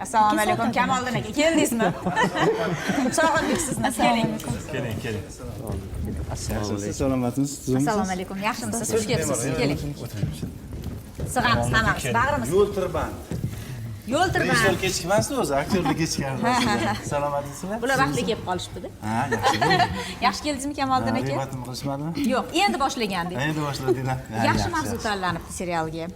Assalomu alaykum, Kamoliddin aka, keldingizmi? Sog'indik sizni, keling. Keling. Salomatmisiz? Assalomu alaykum, yaxshimisiz? Xush kelibsiz, keling. Sig'amiz hammamiz, bag'rimiz. Yo'l tirband. Yo'l tirband. Rejissor kechikmasdi o'zi, aktyorlar kechikadi. Salomatmisizlar? Bular vaqtli kelib qolishibdi-da. Ha, yaxshi. Yaxshi keldingizmi, Kamoliddin aka? G'iybatni qilishmadimi? Yo'q, endi boshlagandik. Endi boshladinglar. Yaxshi mavzu tanlanibdi serialga.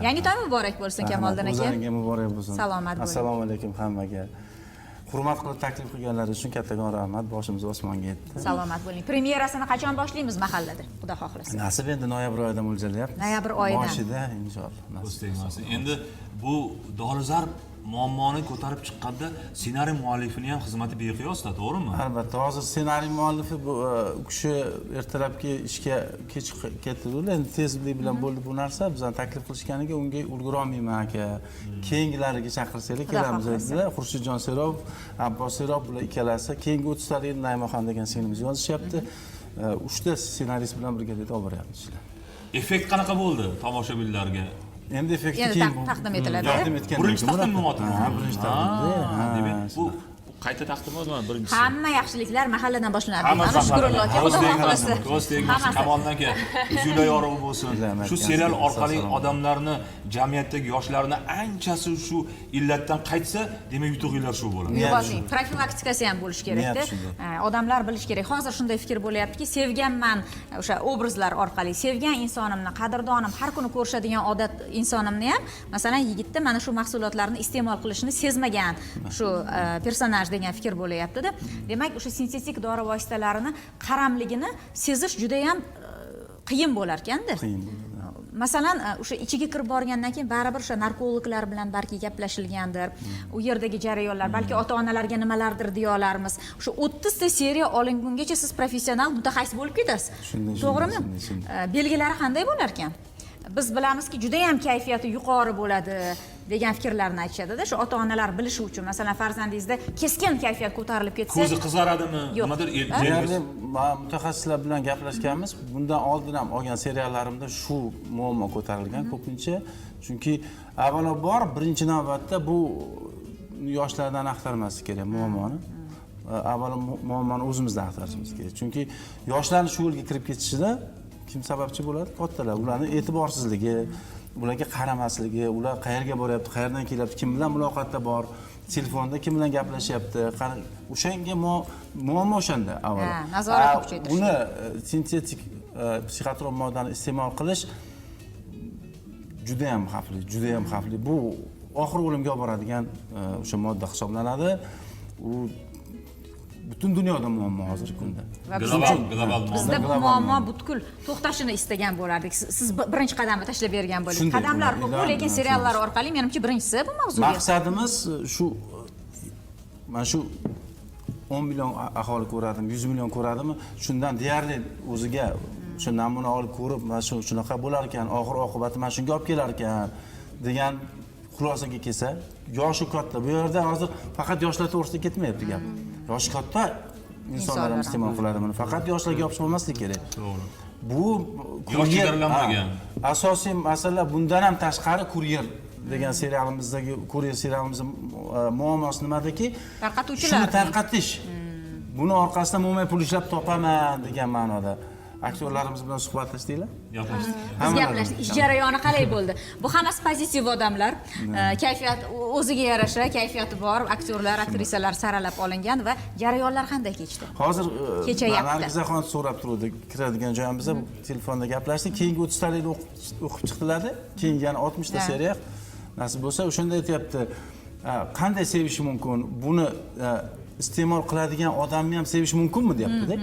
Yangi to'y muborak bo'lsin, Kamoliddin aka. O'zingizga muborak bo'lsin. Salomat bo'ling. Assalomu alaykum hammaga. Hurmat qilib taklif qilganlar uchun kattakon rahmat. Boshimiz osmonga yetdi. Salomat bo'ling. Premyerasini qachon boshlaymiz mahallada, Xudo xohlasa? Nasib endi noyabr oyida mo'ljallayapmiz. Noyabr oyida. Boshida inshaalloh. Endi bu dolzarb muammoni ko'tarib chiqqanda ssenariy muallifini ham xizmati beqiyosda, to'g'rimi? Albatta, hozir ssenariy muallifi bu u kishi ertalabki ishga kech ketdi-da, endi tezlik bilan bo'ldi bu narsa. Bizdan taklif qilishganiga unga ulgura olmayman aka. Keyingilariga chaqirsanglar kelamiz dedilar. Xurshidjon Serov, Abbos Serov bular ikkalasi. Keyingi 30 tarixda Naymaxon degan singlimiz yozishyapti. 3 ta ssenariyst bilan birga deb olib boryapmiz ishlar. Effekt qanaqa bo'ldi tomoshabinlarga? Endi effekti Endi taqdim etiladi. Birinchi taqdimotmi? Ha, birinchi taqdim. Demak, bu qayta taqdimotmi birinchisi? Hamma yaxshiliklar mahalladan boshlanadi. Mana shukrulloh aka, Xudo xohlasa. Kamoldan aka, yo'li yorug' bo'lsin. Shu serial orqali odamlarni, jamiyatdagi yoshlarni anchasi shu illatdan qaytsa, demak yutuqlar shu bo'ladi. Yo'qotmang, profilaktikasi ham bo'lish kerak-da. Odamlar bilish kerak. Hozir shunday fikr bo'lyaptiki, sevganman o'sha obrazlar orqali sevgan insonimni, qadrdonim, har kuni ko'rishadigan odat insonimni ham, masalan, yigitda mana shu mahsulotlarni iste'mol qilishni sezmagan shu personaj degan fikr bo'layapti-da. Demak, o'sha sintetik dori vositalarini qaramligini sezish juda ham qiyin bo'lar ekanda. Qiyin bo'ladi. Masalan, o'sha ichiga kirib borgandan keyin baribir o'sha narkologlar bilan balki gaplashilgandir. U yerdagi jarayonlar, balki ota-onalarga nimalardir deya olarmiz. O'sha 30 ta seriya olingungacha siz professional mutaxassis bo'lib ketasiz. To'g'rimi? Belgilari qanday bo'lar ekan? Biz bilamizki, juda ham kayfiyati yuqori bo'ladi degan fikrlarni aytishadi-da. Shu ota-onalar bilishi uchun, masalan, farzandingizda keskin kayfiyat ko'tarilib ketsa, ko'zi qizaradimi? Nimadir mutaxassislar bilan gaplashganmiz. Bundan oldin ham olgan seriallarimda shu muammo ko'tarilgan ko'pincha. Chunki avvalambor birinchi navbatda bu yoshlardan axtarmaslik kerak muammoni. Avvalo muammoni o'zimizdan axtarishimiz kerak. Chunki yoshlarning shu yo'lga kirib ketishida kim sababchi bo'ladi? Kattalar. Ularning e'tiborsizligi, ularga qaramasligi, ular qayerga boryapti, qayerdan kelyapti, kim bilan muloqotda bor, telefonda kim bilan gaplashyapti. O'shanga muammo o'shanda avvalo. Nazorat kuchaytirish. Uni sintetik psixotrop moddani iste'mol qilish juda ham xavfli. Bu oxir o'limga olib boradigan o'sha modda hisoblanadi. U butun dunyoda muammo hozirgi kunda. Global bizda bu muammo butkul to'xtashini istagan bo'lardik. Siz birinchi qadamni tashlab bergan bo'ldingiz. Qadamlar ko'p, lekin seriallar orqali menimcha birinchisi bu mavzuga. Maqsadimiz shu, mana shu 10 million aholi ko'radimi, 100 million ko'radimi, shundan deyarli o'ziga o'sha namuna olib ko'rib, mana shunaqa bo'lar ekan, oxir oqibati mana shunga olib kelar ekan degan xulosaga kelsa, yoshi katta. Bu yerda hozir faqat yoshlar to'g'risida ketmayapti gap. Yoshi katta insonlar ham iste'mol qiladi buni. Faqat yoshlarga yopishib olmaslik kerak. To'g'ri. Bu yosh chegaralanmagan. Asosiy masala bundan ham tashqari kuryer degan kuryer serialimizning muammosi nimadaki? Tarqatuvchilar. Shuni tarqatish. Buni orqasidan mo'may pul ishlab topaman degan ma'noda. Aktyorlarimiz bilan suhbatlashdinglar? Gaplashdik. Biz gaplashdik. Ish jarayoni qalay bo'ldi? Bu hammasi pozitiv odamlar, kayfiyat o'ziga yarasha, kayfiyati bor aktyorlar, aktrisalar saralab olingan va jarayonlar qanday kechdi? Hozir kechayapti. Nargizaxon so'rab turdi, kiradigan joyimizda telefonda gaplashdik. Keyingi 30 talikni o'qib chiqdilar-da. Keyin yana 60 ta seriya nasib bo'lsa, o'shanda aytayapti, qanday sevish mumkin? Buni iste'mol qiladigan odamni ham sevish mumkinmi deyapti-da.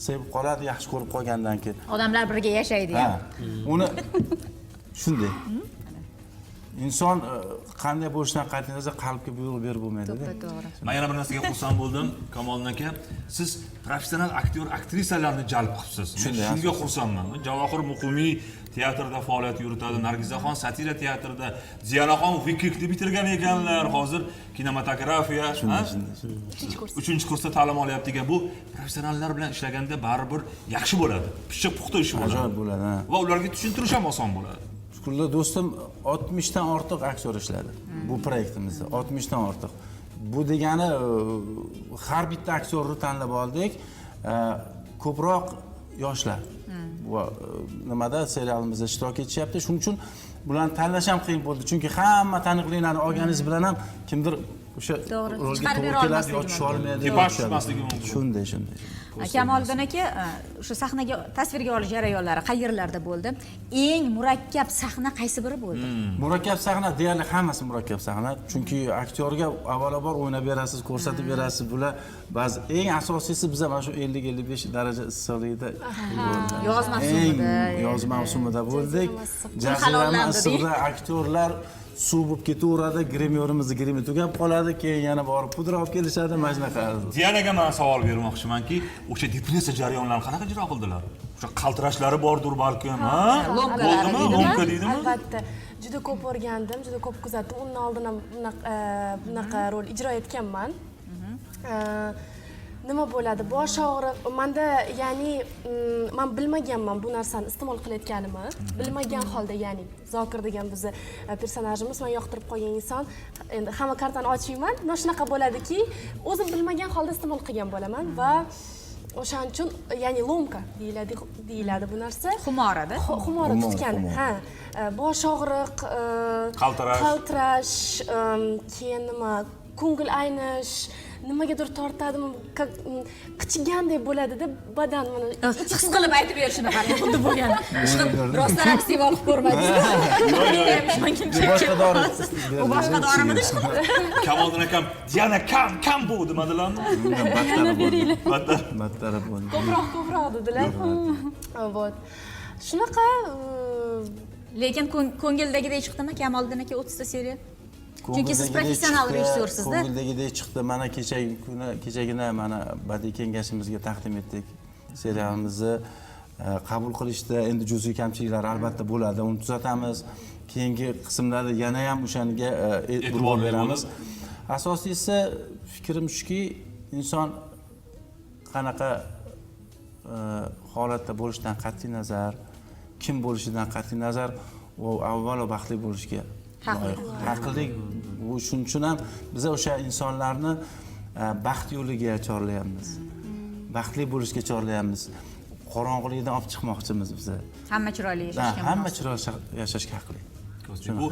Sevib qoladi, yaxshi ko'rib qolgandan keyin. Odamlar birga yashaydi ham. Uni shunday. Inson qanday bo'lishidan qat'iy nazar qalbga buyruq berib bo'lmaydi-da. To'g'ri. Men yana bir narsaga xursand bo'ldim, Kamoliddin aka. Siz professional aktyor, aktrisalarni jalb qilibsiz. Shunga xursandman. Javohir Muqimiy teatrda faoliyat yuritadi, Nargizaxon satira teatrida, Ziyanaxon Vikikni bitirgan ekanlar. Hozir kinematografiya, 3-kursda ta'lim olyapti ekan. Bu professionallar bilan ishlaganda baribir yaxshi bo'ladi. Pishiq puxta ish bo'ladi. Ajoyib bo'ladi. Va ularga tushuntirish ham oson bo'ladi. Shukrulla do'stim 60 dan ortiq aktyor ishladi bu proyektimizda. 60 dan ortiq. Bu degani har bitta aktyorni tanlab oldik. Ko'proq yoshlar. Va nimada serialimizda ishtirok etishyapti. Shuning uchun bularni tanlash ham qiyin bo'ldi. Chunki hamma taniqlilarni olganingiz bilan ham kimdir o'sha rolga to'g'ri keladi yoki tusha olmaydi. Tipaj tushmasligi mumkin. Shunday. Kamoliddin aka o'sha sahnaga tasvirga olish jarayonlari qayerlarda bo'ldi? Eng murakkab sahna qaysi biri bo'ldi? Murakkab sahna deyarli hammasi murakkab sahna. Chunki aktyorga avvalambor o'ynab berasiz, ko'rsatib berasiz. Bular ba'zi eng asosiysi biz mana shu 50-55 daraja issiqlikda Yoz mavsumida. Yoz mavsumida bo'ldik. Jazirama issiqda aktyorlar suv bo'lib ketaveradi, gremyorimizni gremi tugab qoladi, keyin yana borib pudra olib kelishadi, mana shunaqa. Dianaga men savol bermoqchimanki, o'sha depressiya jarayonlarini qanaqa ijro qildilar? O'sha qaltirashlari bordir balkim, ha? Lomka deydimi? Albatta. Juda ko'p o'rgandim, juda ko'p kuzatdim. Undan oldin ham bunaqa rol ijro etganman. Nima bo'ladi? Bosh og'riq. Menda, ya'ni men bilmaganman bu narsani iste'mol qilayotganimni. Bilmagan holda, ya'ni Zokir degan bizni personajimiz, men yoqtirib qo'ygan inson. Endi hamma kartani ochayman. Mana shunaqa bo'ladiki, o'zim bilmagan holda iste'mol qilgan bo'laman va o'shaning uchun, ya'ni lomka deyiladi bu narsa. Xumorada. Xumora tutgan. Ha. Bosh og'riq, qaltirash, keyin nima, ko'ngil aynish, nimagadir tortadimi, qichigandek bo'ladi-da, badan mana his qilib aytib berishini qarang, xuddi bo'lgan. Rostdan ham iste'mol qilib ko'rmadingiz. Boshqa dori. U boshqa dorimidi? Kamoliddin akam, Diana kam bu demadilarmi? Battar bo'ldi. Ko'proq dedilar. Вот. Shunaqa Lekin ko'ngildagidek chiqdimi Kamoliddin aka 30 ta seriya? Chunki siz professional rejissyorsizda. Ko'ngildagidek chiqdi. Mana kechagina mana badiiy kengashimizga taqdim etdik. Serialimizni qabul qilishda endi juz'iy kamchiliklar albatta bo'ladi. Uni tuzatamiz. Keyingi qismlarda yana ham o'shaniga e'tibor beramiz. Asosiysi fikrim shuki, inson qanaqa holatda bo'lishidan qat'iy nazar, kim bo'lishidan qat'iy nazar, u avvalo baxtli bo'lishga haqli. Bu shuning uchun ham biz o'sha insonlarni baxt yo'liga chorlayapmiz. Baxtli bo'lishga chorlayapmiz. Qorong'ulikdan olib chiqmoqchimiz biz. Hamma chiroyli yashashga. Hamma chiroyli yashashga haqli. Bu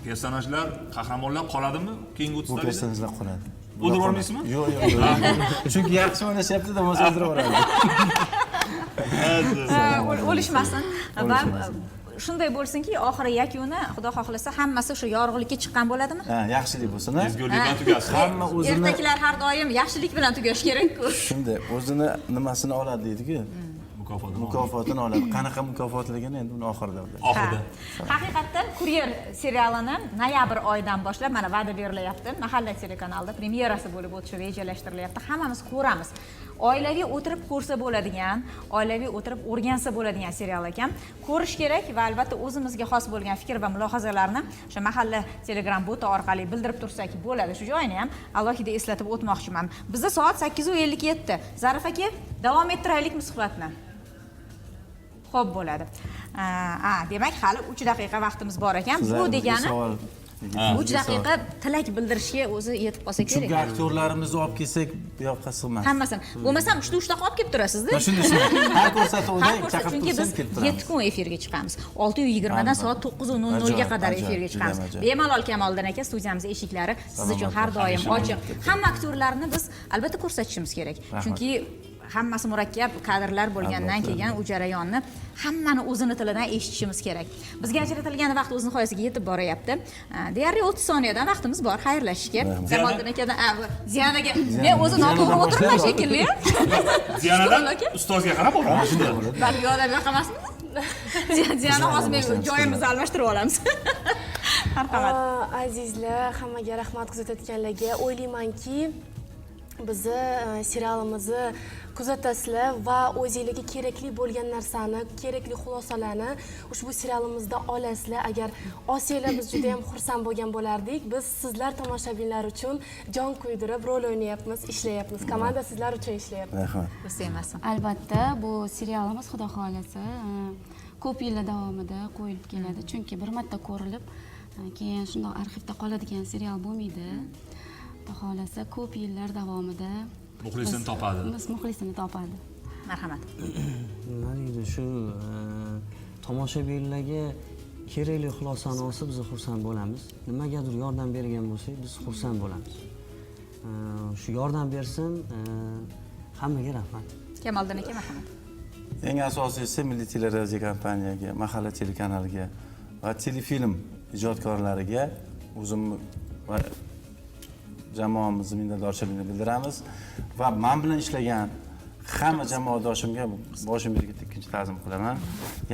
personajlar, qahramonlar qoladimi keyingi 30 ta? Bu personajlar qoladi. O'ldirib olmaysizmi? Yo'q. Chunki yaxshi o'ynashyapti-da, mos o'ldirib oladi. O'lishmasin. Va shunday bo'lsinki, oxiri yakuni Xudo xohlasa hammasi o'sha yorug'likka chiqqan bo'ladimi? Ha, yaxshilik bo'lsin. Ezgulikdan tugasin. Hamma o'zini ertaklar har doim yaxshilik bilan tugash kerak-ku. Shunday, o'zini nimasini oladi deydi-ku. Mukofotini oladi. Qanaqa mukofotligini endi uni oxirida biladi. Oxirida. Haqiqatdan Kuryer serialini noyabr oyidan boshlab mana va'da berilyapti. Mahalla telekanalida premyerasi bo'lib o'tishi rejalashtirilyapti. Hammamiz ko'ramiz. Oilaviy o'tirib ko'rsa bo'ladigan, oilaviy o'tirib o'rgansa bo'ladigan serial ekan. Ko'rish kerak va albatta o'zimizga xos bo'lgan fikr va mulohazalarni o'sha mahalla Telegram boti orqali bildirib tursak bo'ladi. Shu joyini ham alohida eslatib o'tmoqchiman. Bizda soat 8:57. Zarif aka, davom ettiraylikmi suhbatni? Xo'p bo'ladi. Demak, hali 3 daqiqa vaqtimiz bor ekan. Bu degani 3 daqiqa tilak bildirishga o'zi yetib qolsa kerak. Chunki aktyorlarimizni olib kelsak, bu yoqqa sig'mas. Hammasini. Bo'lmasam 3 daqiqa olib kelib turasiz-da. Shunday. Har ko'rsatuvda chaqirib chunki biz 7 kun efirga chiqamiz. 6:20 dan soat 9:00 ga qadar efirga chiqamiz. Bemalol Kamoliddin aka, studiyamiz eshiklari siz uchun har doim ochiq. Hamma aktyorlarni biz albatta ko'rsatishimiz kerak. Chunki hammasi murakkab kadrlar bo'lgandan keyin u jarayonni hammani o'zini tilidan eshitishimiz kerak. Bizga ajratilgan vaqt o'z nihoyasiga yetib boryapti. Deyarli 30 soniyadan vaqtimiz bor xayrlashishga. Kamoliddin akadan, Ziyanaga men o'zi noto'g'ri o'tiribman shekilli. Ziyanadan ustozga qarab o'tiramiz. Balki yordam yo'q emasmi? Ziyana hozir men joyimizni almashtirib olamiz. Marhamat. Azizlar, hammaga rahmat kuzatayotganlarga. O'ylaymanki, bizni serialimizni kuzatasizlar va o'zingizga kerakli bo'lgan narsani, kerakli xulosalarni ushbu serialimizda olasizlar. Agar olsanglar biz juda ham xursand bo'lgan bo'lardik. Biz sizlar tomoshabinlar uchun jon kuydirib rol o'ynayapmiz, ishlayapmiz. Komanda sizlar uchun ishlayapti. Rahmat. Biz emasmi? Albatta, bu serialimiz Xudo xolasa ko'p yillar davomida qo'yilib keladi. Chunki bir marta ko'rilib, keyin shundoq arxivda qoladigan serial bo'lmaydi. Xudo xolasa ko'p yillar davomida Muxlisini topadi. Biz muxlisini topadi. Marhamat. Nima deydi, shu tomoshabinlarga kerakli xulosani olsa biz xursand bo'lamiz. Nimagadir yordam bergan bo'lsak, biz xursand bo'lamiz. Shu yordam bersin, hammaga rahmat. Kamoliddin aka, marhamat. Eng asosiysi Milliy teleradiokompaniyasiga kompaniyaga, Mahalla telekanaliga va telefilm ijodkorlariga o'zim va jamoamizning minnatdorchiligini bildiramiz va men bilan ishlagan hamma jamoadoshimga boshim bergitda ikkinchi ta'zim qilaman.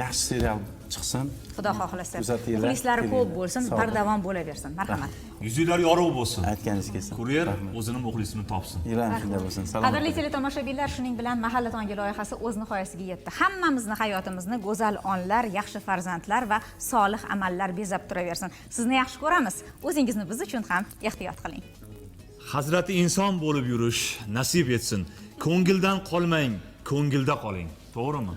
Yaxshi serial chiqsin. Xudo xohlasa. Kuzatinglar, Muxlislari ko'p kelinglar. bo'lsin, Sog' bo'ling. bardavom bo'laversin. Marhamat. Yuzinglar yorug' bo'lsin. Aytganingiz kelsin. Kuryer o'zini muxlisini topsin. Ilan shunday bo'lsin. Salomat Qadrli bo'ling. teletomoshabinlar, shuning bilan Mahalla tongi loyihasi o'z nihoyasiga yetdi. Hammamizni hayotimizni go'zal onlar, yaxshi farzandlar va solih amallar bezab turaversin. Sizni yaxshi ko'ramiz. O'zingizni biz uchun ham ehtiyot qiling. Hazrati inson bo'lib yurish nasib etsin. Ko'ngildan qolmang, ko'ngilda qoling. To'g'rimi?